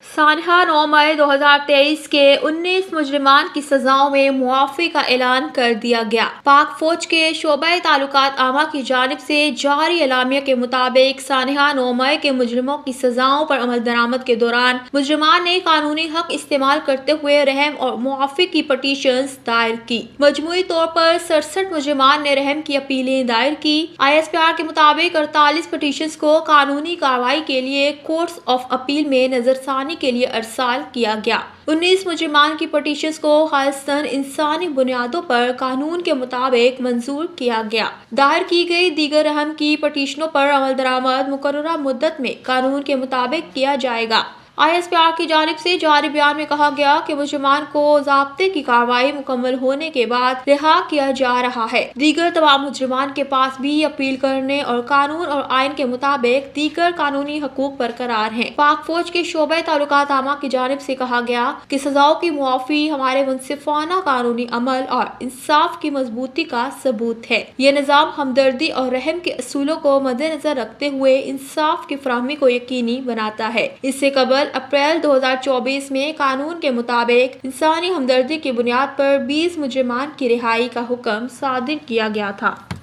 सानहा 9 मई 2023 के 19 मुजरिमान की सजाओं में मुआफ़ी का ऐलान कर दिया गया। पाक फौज के शोबे ताल्लुकात आमा की जानिब से जारी एलामिया के मुताबिक सानहा 9 मई के मुजरिमों की सजाओं पर अमल दरामद के दौरान मुजरिमान ने कानूनी हक इस्तेमाल करते हुए रहम और मुआफ़ी की पटिशन्स दायर की। मजमूई तौर पर 67 मुजरिमान ने रहम की अपीलें दायर की। ISPR के मुताबिक 48 पटिशन्स को कानूनी कार्रवाई के लिए कोर्ट्स ऑफ अपील में नजरसानी के लिए अरसाल किया गया। 19 मुजरिमान की पटिशन्स को खालिस्तान इंसानी बुनियादों पर कानून के मुताबिक मंजूर किया गया। दायर की गई दीगर रहम की पटिशनों पर अमल दरामद मुकर्ररा मुद्दत में कानून के मुताबिक किया जाएगा। ISPR की जानिब से जारी बयान में कहा गया कि मुजरिमान को ज़ाब्ते की कार्रवाई मुकम्मल होने के बाद रिहा किया जा रहा है। दीगर तमाम मुजरिमान के पास भी अपील करने और कानून और आइन के मुताबिक दीगर कानूनी हकूक बरकरार हैं। पाक फौज के शोबे ताल्लुकात आमा की जानिब से कहा गया कि सजाओं की मुआफ़ी हमारे मुनसिफाना कानूनी अमल और इंसाफ की मजबूती का सबूत है। ये निज़ाम हमदर्दी और रहम के असूलों को मद्देनजर रखते हुए इंसाफ की फराहमी को यकीनी बनाता है। इससे कबल अप्रैल 2024 में कानून के मुताबिक इंसानी हमदर्दी की बुनियाद पर 20 मुजरिमान की रिहाई का हुक्म सादिर किया गया था।